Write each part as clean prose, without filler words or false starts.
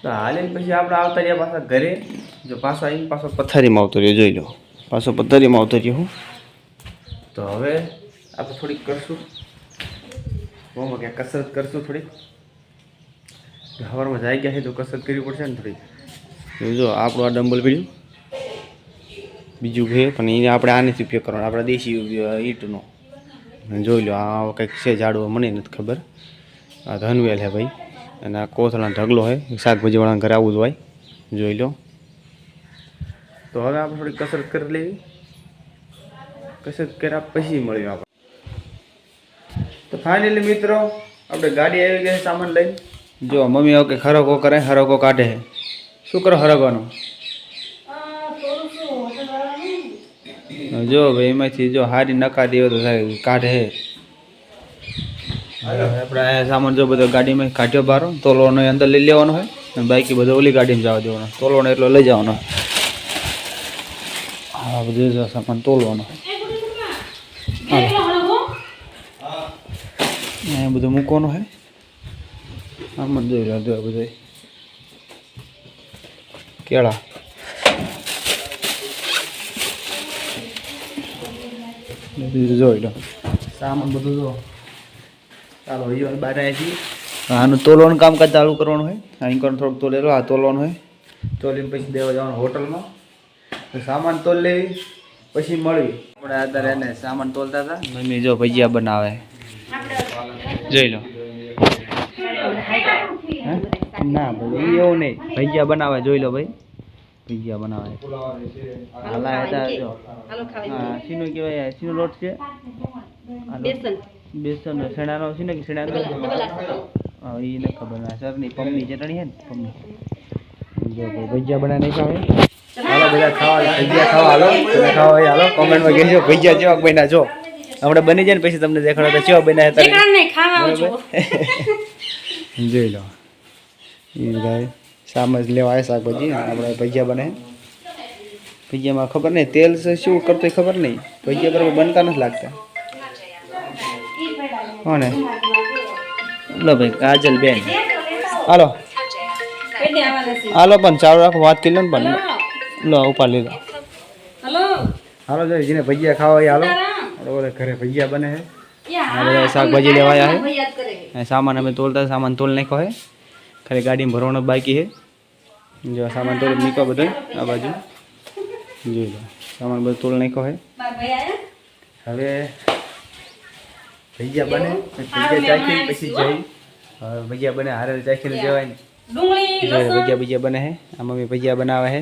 તો હાલીને પછી આપણે આવતા રહ્યા પાછા ઘરે. જો પાછો આવીને પાછો પથારીમાં આવતો રહ્યો, જોઈ લો પાછો પથારીમાં આવતો રહ્યો હું. તો હવે આપણે થોડીક કરશું બહુમાં ક્યાં કસરત કરશું થોડીક. સવારમાં જાય ગયા છે તો કસરત કરવી પડશે ને થોડીક. જો આપણું આ ડમ્બલ પીડ્યું બીજું છે પણ એને આપણે આનેથી ઉપયોગ કરવાનો, આપણા દેશી ઈંટનો. જોઈ લો આ કંઈક છે ઝાડવો, મને નથી ખબર. આ ધનવેલ છે ભાઈ, અને આ કોથળાનો ઢગલો છે, શાકભાજીવાળાના ઘરે આવું જ હોય. જોઈ લો. તો હવે આપણે થોડી કસરત કરી લેવી. કસરત કર્યા પછી મળ્યું આપણે. તો ફાઇનલી મિત્રો આપણે ગાડી આવી ગઈ સામાન લઈને. જો મમ્મી હવે કે હરકો કરે, હરકો કાઢે છે. શું કરો હરકવાનું? જો ભાઈ એમાંથી જો હારી નકારી હોય તો કાઢે છે. આપણે સામાન જો બધો ગાડીમાં કાઢ્યો બારો, તોલવાનો અંદર લઈ લેવાનો હોય અને બાકી બધો ઓલી ગાડીમાં જવા દેવાનો. તોલવાનો એટલો લઈ જવાનો. હા બધું જો સામાન તોલવાનો એ બધું મૂકવાનું હોય. આમાં જોઈ લો બધું કેળા જોઈ લો સામાન બધું જો. ચાલો એ બહાર આવ્યા છીએ. આનું તોલવાનું કામકાજ ચાલુ કરવાનું હોય. અહીં કરવાનું થોડુંક તોલેલો આ તોલવાનું હોય. તોલીને પછી દેવા જવાનું હોટલમાં. તો સામાન તોલ લેવી પછી મળવી. આપણે અત્યારે એને સામાન તોલતા હતા. મમ્મી જો ભજીયા બનાવે જોઈ લો. ના ભાઈ એવું નહીં, ભજીયા બનાવે જોઈ લો ભાઈ. ભજીયા બનાવે હાલા હતા જો. હા શીનું કહેવાય, શીનો લોટ છે? બેસન શેણાનો છે ને કે શેણાનો? હા એ ને ખબર ના સરની પમની ચટણી છે ને પમની. જો ભાઈ ભજીયા બનાવી નહીં ખાવે. હાલો બધા ખાવા, ભજીયા ખાવા હાલો. તમે ખાવા હોય હાલો, કોમેન્ટમાં કહેજો ભજીયા જેવા બન્યા. જો આપણે બની જાય ને પછી તમને દેખાડો તો કેવા બન્યા હતા. જોઈ લો એ બધા સામાન લેવા આવે શાકભાજી. આપણે ભજીયા બને. ભજીયામાં ખબર નહીં તેલ શું કરતો ખબર નહીં. ભજીયા બરાબર બનતા નથી લાગતા. કોને? લો ભાઈ કાજલ બેન હાલો હાલો પણ ચાલુ રાખો, વાત કરી લો ને પણ. લો ઉપાડ લીધો. હાલો જો જેને ભજીયા ખાવા હોય હાલો. બરાબર ઘરે ભજીયા બને છે. બધા શાકભાજી લેવાયા છે. સામાન અમે તોલતા સામાન તોલ નાખ્યો છે. ખાલી ગાડીમાં ભરવાનો બાકી છે. જો સામાન તોલ નીકળો બધો આ બાજુ જોઈ લો. સામાન બધો તોલ નાખ્યો છે. હવે ભજીયા બને, ભજીયા ચાખી પછી જઈ. હવે ભજીયા બને હારે ચાખીને જવાય ને. ભજીયા બને છે. આ મમ્મી ભજીયા બનાવે છે.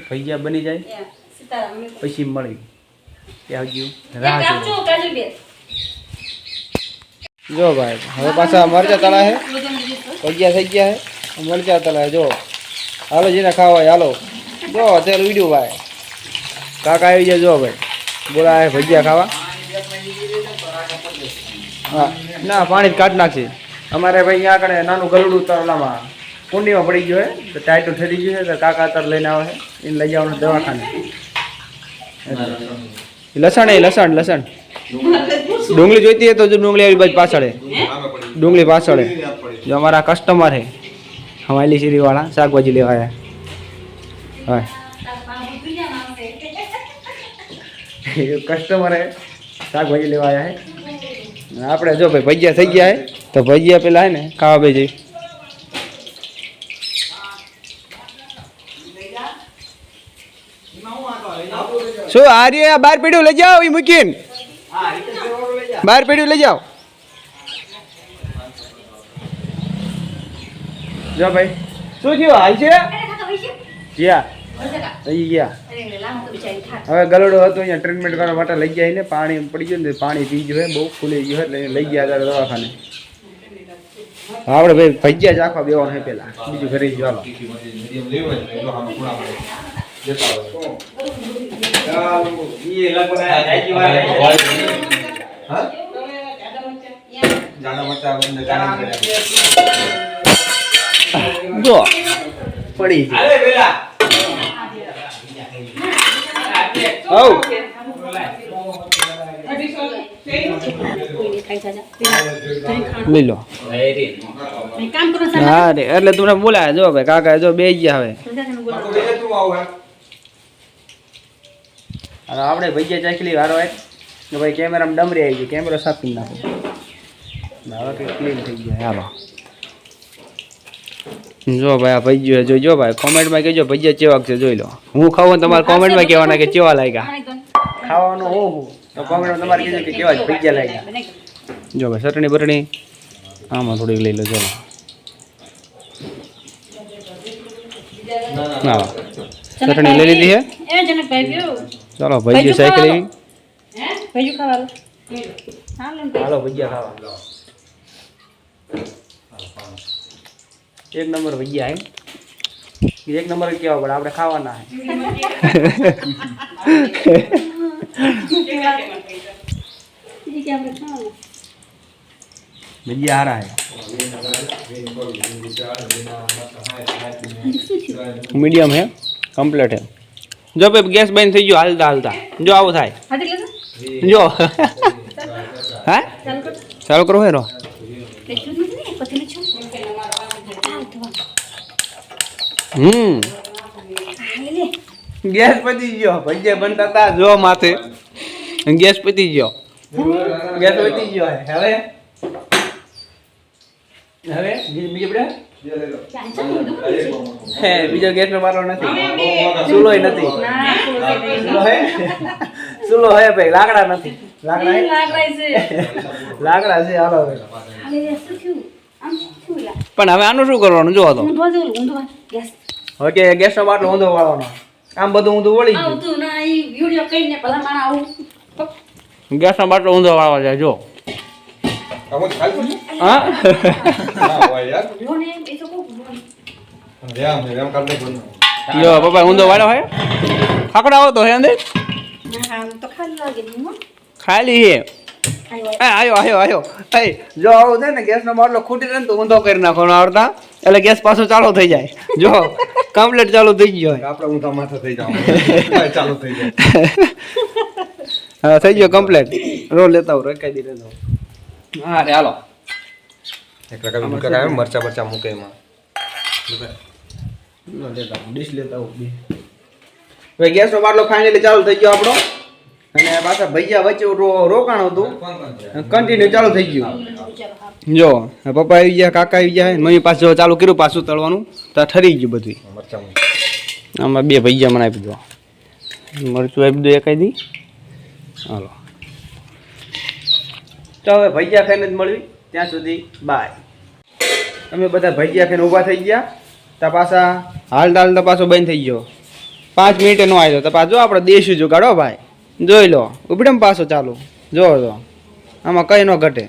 ભજીયા બની જાય પછી મળી ત્યાં રાહ જો ભાઈ. હવે પાછા મરચા તળા છે. ભજીયા થઈ ગયા છે, મરચા તળા જો. હાલો જેને ખાવા હોય હાલો. જો અત્યારે વિડીયો ભાઈ કાકા આવી જાય. જો ભાઈ બોલા ભજીયા ખાવા. હા ના પાણી જ કાઢ નાખશે. અમારે ભાઈ અહીંયા આગળ નાનું ગલુડું તરલામાં કુંડીમાં પડી ગયું હોય તો ટાઈટું ઠરી ગયું છે. તો કાકા અત્યારે લઈને આવે છે. એને લઈ જવાનું દવાખાને. લસણ એ લસણ લસણ ડુંગળી જોઈતી હોય તો જો ડુંગળી આવી બાજુ પાછળ. ડુંગળી પાછળ જો અમારા કસ્ટમર છે હમાયલી શેરીવાળા શાકભાજી લેવા આવ્યા. હા કસ્ટમર હે શાકભાજી લેવા આવ્યા છે. આપણે જો ભાઈ ભજીયા થઈ ગયા છે તો ભજીયા પેલા હે ને ખાવા બે જઈ. શું આર્ય બહાર પીડ્યું લઈ જાઓ. એ મૂકીને બહાર પીડ્યું લઈ જાઓ. જો ભાઈ શું થયું હાલ છે? ગયા થઈ ગયા. હવે ગલોડો હતો અહીંયા ટ્રીટમેન્ટ કરવા માટે લઈ ગયા ને. પાણી પડી ગયું ને, પાણી પી ગયું બહુ ફૂલી ગયું એટલે લઈ ગયા ત્યારે દવાખાને. આપણે ભાઈ ભજીયા ચાખવા બેવાનું છે પેલા, બીજું ઘરે જ ચાલો. જો પડી લઈ લો હા રે એટલે તમને બોલાય જો ભાઈ કાકા જો બે ગયા હવે આપણે ભૈયા ચાખલી વારો હોય કે ભાઈ કેમેરામાં ડમરી આવી ગઈ કેમેરો સાફ કરી નાખો હવે કંઈક ક્લીન થઈ ગયા હાલો જો ભાઈ આ ભજીયો જોઈજો ભાઈ કોમેન્ટમાં કહેજો ભજીયા ચેવાક છે જોઈ લો હું ખાવું તમારે કોમેન્ટમાં કહેવાના કે ચેવા લાગ્યા ખાવાનું હું તો કોમેન્ટમાં તમારે કહેજો કે કેવા ભજીયા લાગ્યા જો ભાઈ ચટણી બટણી આમાં થોડીક લઈ લો ચલો હા ચટણી લઈ લીધી છે ચલો ભજીયું સાયકલ હાલો ભજીયા ખાવા એક નંબર ભજીયા એમ એક નંબર કેવા પડે આપણે ખાવાના ભજીયા હારા હે મીડિયમ હે કમ્પ્લીટ હે જો ભાઈ ગેસ બંધ થઈ ગયો હાલતા હાલતા જો આવું થાય જો હા ચાલુ કરો હેરો ગેસ પતી ગયો ભજીયા બનતા હતા જો માથે ગેસ પતી ગયો ગેસ પતી ગયો હવે હવે બીજો ગેસ નો બાટલો નથી ચૂલો નથી ચૂલો હે ભાઈ લાકડા નથી લાકડા છે હાલો પણ હવે આનું શું કરવાનું જો તો ઓકે ગેસ નો બાટલો ઊંધો વાળવાનો આમ બધું ઊંધું વળી ગયું ગેસ નો બાટલો ઊંધો વાળવા જાય જો પપ્પા ઊંધો વાળો હે ખાકડા તો હે અંદર ખાલી હે આયો આયો આયો જો આવું છે ને ગેસ નો બાટલો ખૂટી રહે ને તો ઊંધો કરી નાખવાનો આવડતા એટલે ગેસ પાછો ચાલુ થઈ જાય જો કમ્પ્લીટ ચાલુ થઈ ગયો આપણે ઊંધા માથે થઈ જાવ ચાલુ થઈ જાય હા થઈ ગયો કમ્પ્લીટ રો લેતા હું રકાઈ દી લેતા હા રે હાલો એક રકા મૂકે કાય મરચા બરચા મૂકે એમાં લેતા ડીશ લેતા હું હવે ગેસ નો બાટલો ફાઇનલી ચાલુ થઈ ગયો આપણો અને પાછા ભૈયા વચ્ચે રોકાણ હતું કન્ટિન્યુ ચાલુ થઈ ગયું જો પપ્પા આવી ગયા કાકા આવી ગયા મમ્મી પાસે ચાલુ કર્યું પાછું તળવાનું તો ઠરી ગયું બધું આમાં બે ભૈયા મને આપી દો મરચું આપી દો એકાઈ દી હાલો તો હવે ભૈયા ખાઈને જ મળવી ત્યાં સુધી બાય તમે બધા ભૈયા ખાઈને ઊભા થઈ ગયા તો પાછા હાલતા હાલતા પાછો બંધ થઈ ગયો 5 મિનિટે નો આવ્યો તો પાછો આપણે દેશી જુગાડો ભાઈ જોઈ લો ઉપડમ પાછો ચાલુ જો તો આમાં કઈ ન ઘટે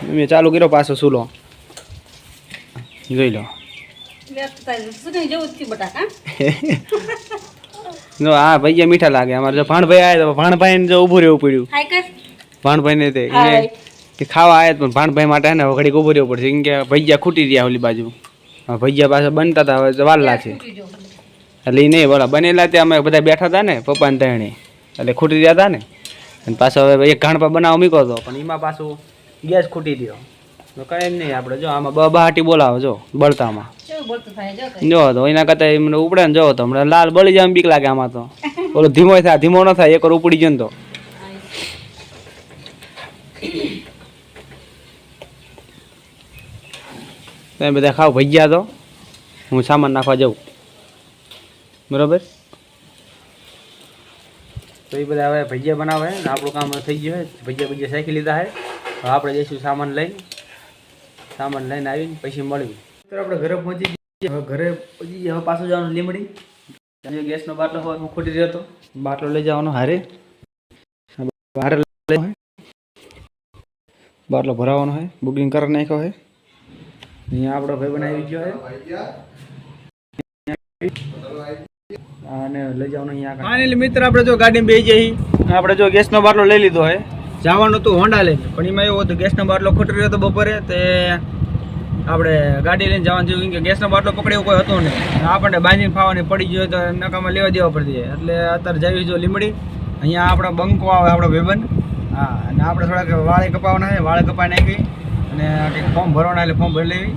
મેં ચાલુ કર્યો પાછો સુલો જોઈ લો જો હા ભૈયા મીઠા લાગે અમારે જો ભાણભાઈ આવ્યા તો ભાણભાઈ ને જો ઊભું રહેવું પડ્યું ભાણભાઈ ને તે ખાવા આવ્યા પણ ભાણભાઈ માટે ને ઘડીક ઊભું રહેવું પડશે કેમ કે ભૈયા ખૂટી રહ્યા ઓલી બાજુ ભૈયા પાછા બનતા હતા હવે વાલા છે એટલે એ નહીં બોલા બનેલા ત્યાં અમે બધા બેઠા હતા ને પપ્પાને તહેણી એટલે ખૂટી રહ્યા હતા ને અને પાછો હવે એક ઘાણપા બનાવવા મૂક્યો હતો પણ એમાં પાછું ગેસ ખૂટી ગયો તો કઈ નહીં આપણે જો આમાં બહાટી બોલાવો જો બળતામાં જો તો એના કરતા એમને ઉપડે ને જો તો હમણાં લાલ બળી જાય બીક લાગે આમાં તો ઓલો ધીમો થાય ધીમો ન થાય એક વાર ઉપડી ગયો ને તો તમે બધા ખાવ ભજીયા તો હું સામાન નાખવા જાઉં બરાબર તો એ બધા હવે ભજીયા બનાવે ને આપણું કામ થઈ ગયું છે ભજીયા શીખી લીધા છે હવે આપણે જઈશું સામાન લઈને આવીને પછી મળ્યું તો આપણે ઘરે પહોંચી ગયા હવે ઘરે પહોંચી ગયા હવે પાછું જવાનું લીમડી ગેસનો બાટલો હોય હું ખોટી રહ્યો હતો બાટલો લઈ જવાનો હારે બાટલો ભરાવાનો હોય બુકિંગ કરી નાખ્યો હોય અહીંયા આપણો ભાઈ બનાવી ગયો છે અને લઈ જવાનું અહીંયા ફાઇનલી મિત્ર આપણે જો ગાડીમાં બેસી જઈ આપણે જો ગેસનો બાટલો લઈ લીધો હોય જવાનું હતું હોન્ડા લઈને પણ એમાં એવું હતું ગેસનો બાટલો ખોટી રહ્યો હતો બપોરે તે આપણે ગાડી લઈને જવાનું થયું કે ગેસનો બાટલો પકડે એવું કોઈ હતું નહીં આપણને બાંધીને ફાવાની પડી ગયો તો નકામાં લેવા દેવા પડતી એટલે અત્યારે જવી જો લીમડી અહીંયા આપણો બંકો આવે આપણો ભાઈબંધ હા, અને આપણે થોડાક વાળે કપાવવાના છે, વાળે કપાઈ નાખી અને કંઈક ફોર્મ ભરવાના એટલે ફોર્મ ભરી લેવી.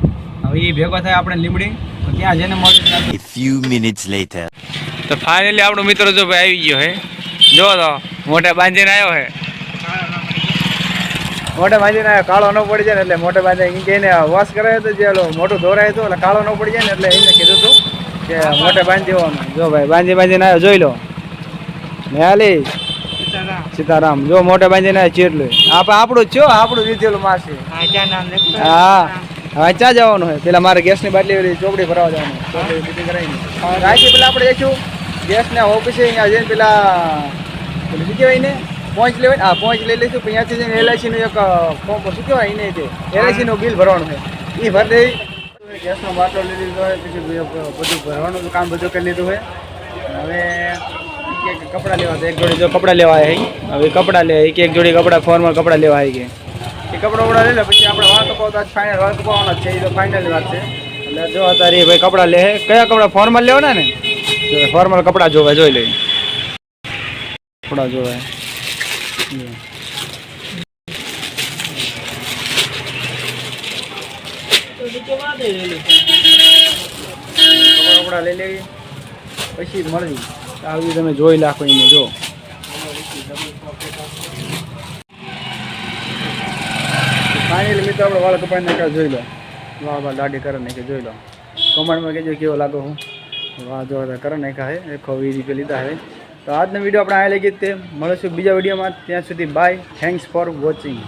હવે એ ભેગો થાય આપણે લીમડી તો ત્યાં જઈને મળીએ. A few minutes later. તો ફાઇનલી આપણો મિત્ર જો ભાઈ આવી ગયો હે. જો તો મોઢે બાંધીને આવ્યો હે. મોઢે બાંધીને આવ્યો, કાળો ન પડી જાય ને એટલે મોઢે બાંધીને એને વોશ કરાયો તો જે મોટું ધોરાય હતું એટલે કાળો ન પડી જાય ને એટલે એને કીધું હતું કે મોઢે બાંધી દેવાનું. જો ભાઈ બાંધીને આવ્યો, જોઈ લો ને હાલી સીતારામ. જો મોઢે બાંધીને આવ્યો ચેટલું આપણું જ છો, આપણું લીધેલું માસી. હા, હવે ક્યાં જવાનું હોય? પેલા મારે ગેસની બાટલી ચોપડી ભરાવા જવાનું, ચોપડી ફિટિંગ કરાવીને રાખી. પેલા આપણે જઈશું ગેસના ઓફિસે, અહીંયા જઈને પેલા પેલું શું કહેવાય ને પહોંચ લેવાય ને. હા, પહોંચ લઈ લઈશું. પછી ત્યાંથી જઈને એલઆઈસીનું એક ફોર્મ શું કહેવાય એને તે એલઆઈસીનું બિલ ભરવાનું છે, એ ભરી દેવી. ગેસનો બાટલો લઈ લીધો હોય, પછી બધું ભરવાનું કામ બધું કરી લીધું હોય. હવે કપડાં લેવા તો એક જોડી જો કપડાં લેવા આવ્યા. હવે કપડાં લે એક જોડી કપડાં ફોર્મલ કપડાં લેવા આવી ગયા. એ કપડાં લઈ લે પછી આપણે વાળ કપાવતા ફાઇનલ વાળ કપાવવાના છે. એ તો ફાઇનલ વાત છે. એટલે જો તારી ભાઈ કપડાં લે. કયા કપડાં? ફોર્મલ લેવાના ને? ફોર્મલ કપડાં જોવે, જોઈ લઈ કપડાં જોવે. કપડાં લઈ લેવી પછી મળવી. આવી તમે જોઈ નાખો એને. જો ફાઇનલી મિત્રો આપણે વાળ કપાઈ નાખ્યા, જોઈ લો. વાહ દાઢી કરી નાખી, જોઈ લો. કમેન્ટમાં કહેજો કેવો લાગો હું. વાહ જો કરી નાખ્યા હે, એક 20 રૂપિયા લીધા હે. તો આજનો વિડીયો આપણે આ લઈ ગઈ તે મળીશું બીજા વિડીયોમાં. ત્યાં સુધી બાય, થેન્ક્સ ફોર વોચિંગ.